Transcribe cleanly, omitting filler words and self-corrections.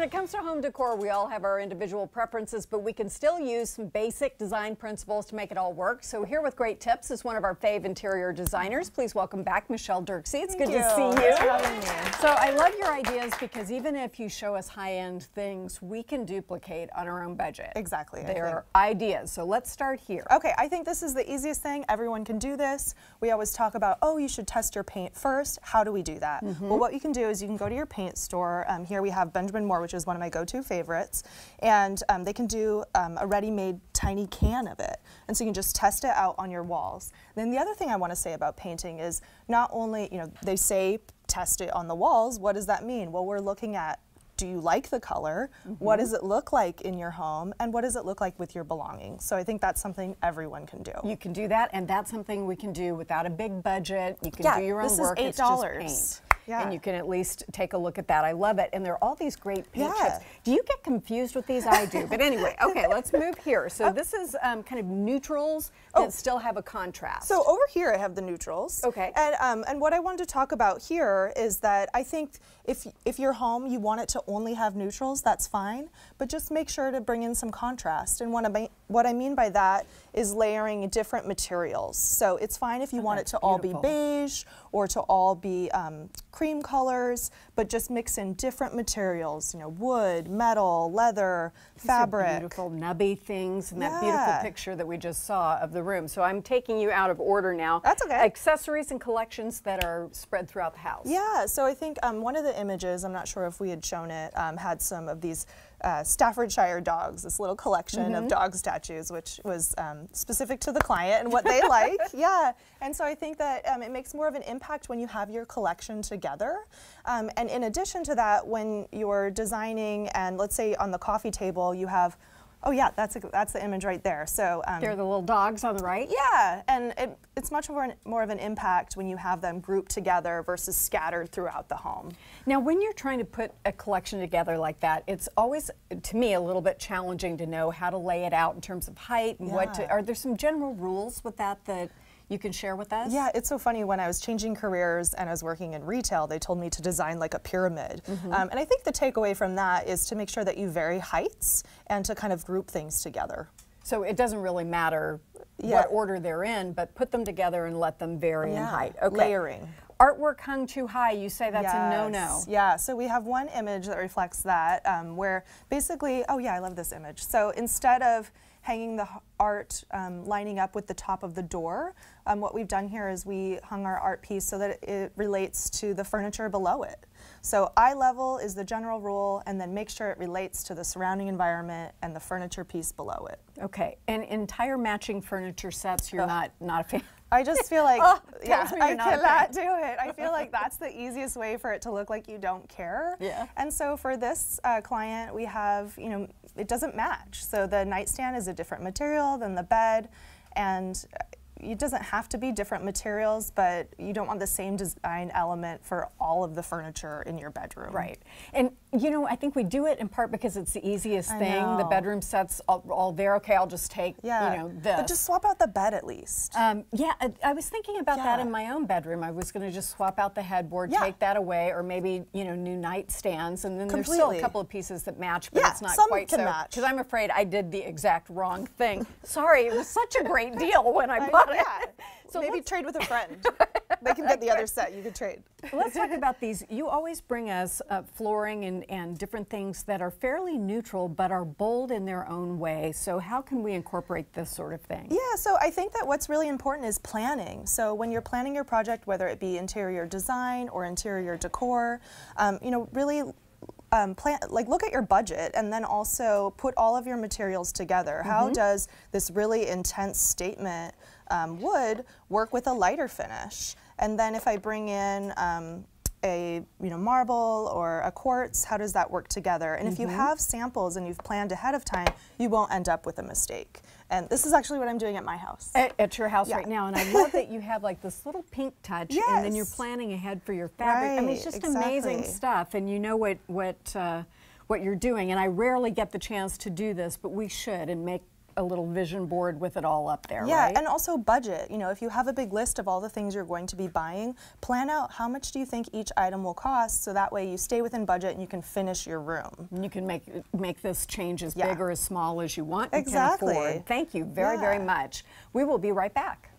when it comes to home decor, we all have our individual preferences, but we can still use some basic design principles to make it all work. So here with great tips is one of our fave interior designers. Please welcome back Michelle Dirkse. It's good to see you. So I love your ideas because even if you show us high-end things, we can duplicate on our own budget. Exactly. They're ideas. So let's start here. Okay, I think this is the easiest thing. Everyone can do this. We always talk about, oh, you should test your paint first. How do we do that? Well, what you can do is you can go to your paint store. Here we have Benjamin Moore, which is one of my go-to favorites, and they can do a ready-made tiny can of it, and so you can just test it out on your walls. Then the other thing I want to say about painting is not only, they say test it on the walls. What does that mean? Well, we're looking at, do you like the color? What does it look like in your home? And what does it look like with your belongings? So I think that's something everyone can do. You can do that, and that's something we can do without a big budget. You can do your own work. This is $8. It's just paint. And you can at least take a look at that. I love it. And there are all these great paint chips. Do you get confused with these? I do. But anyway, okay, let's move here. So this is kind of neutrals that still have a contrast. So over here I have the neutrals. Okay. And what I wanted to talk about here is that I think if your home, you want it to only have neutrals, that's fine. But just make sure to bring in some contrast. And what I mean by that is layering different materials. So it's fine if you want it to all be beige or to all be cream colors, but just mix in different materials, wood, metal, leather, fabric. These are beautiful nubby things and that beautiful picture that we just saw of the room. So I'm taking you out of order now. That's okay. Accessories and collections that are spread throughout the house. Yeah, so I think one of the images, I'm not sure if we had shown it, had some of these Staffordshire dogs, this little collection of dog statues, which was specific to the client and what they like. Yeah, and so I think that it makes more of an impact when you have your collection together. And in addition to that, when you're designing, and let's say on the coffee table you have, oh yeah, that's the image right there. So they're the little dogs on the right. Yeah, and it's much more of an impact when you have them grouped together versus scattered throughout the home. Now, when you're trying to put a collection together like that, it's always, to me, a little bit challenging to know how to lay it out in terms of height and what to. Are there some general rules with that you can share with us? Yeah, it's so funny. When I was changing careers and I was working in retail, they told me to design like a pyramid. And I think the takeaway from that is to make sure that you vary heights and to kind of group things together. So it doesn't really matter what order they're in, but put them together and let them vary in height. Okay. Layering. Artwork hung too high, you say that's a no-no. Yeah, so we have one image that reflects that where basically, oh yeah, I love this image. So instead of hanging the art lining up with the top of the door, what we've done here is we hung our art piece so that it relates to the furniture below it. So eye level is the general rule, and then make sure it relates to the surrounding environment and the furniture piece below it. Okay, and entire matching furniture sets, you're not a fan? I just feel like, I cannot do it. I feel like that's the easiest way for it to look like you don't care. Yeah. And so for this client, we have, it doesn't match. So the nightstand is a different material than the bed, and it doesn't have to be different materials, but you don't want the same design element for all of the furniture in your bedroom. Right. And I think we do it in part because it's the easiest thing. The bedroom set's all there. Okay, I'll just take, this. But just swap out the bed at least. Yeah, I was thinking about that in my own bedroom. I was going to just swap out the headboard, take that away, or maybe, new nightstands. And then there's still a couple of pieces that match, but it's not quite so. Because I'm afraid I did the exact wrong thing. Sorry, it was such a great deal when I bought it. So maybe trade with a friend. They can get the other set. You could trade. Let's talk about these. You always bring us flooring and different things that are fairly neutral but are bold in their own way. So how can we incorporate this sort of thing? Yeah, so I think that what's really important is planning. So when you're planning your project, whether it be interior design or interior decor, really look at your budget and then also put all of your materials together. How does this really intense statement wood work with a lighter finish? And then if I bring in a marble or a quartz, how does that work together? And if you have samples and you've planned ahead of time, you won't end up with a mistake. And this is actually what I'm doing at my house. At your house right now. And I love that you have like this little pink touch and then you're planning ahead for your fabric. I mean, it's just amazing stuff, and you know what you're doing. And I rarely get the chance to do this, but we should and make a little vision board with it all up there, yeah, right? and also budget. You know, if you have a big list of all the things you're going to be buying, plan out how much do you think each item will cost, so that way you stay within budget and you can finish your room. And you can make this change as big or as small as you want. Exactly. You can afford. Thank you very, very much. We will be right back.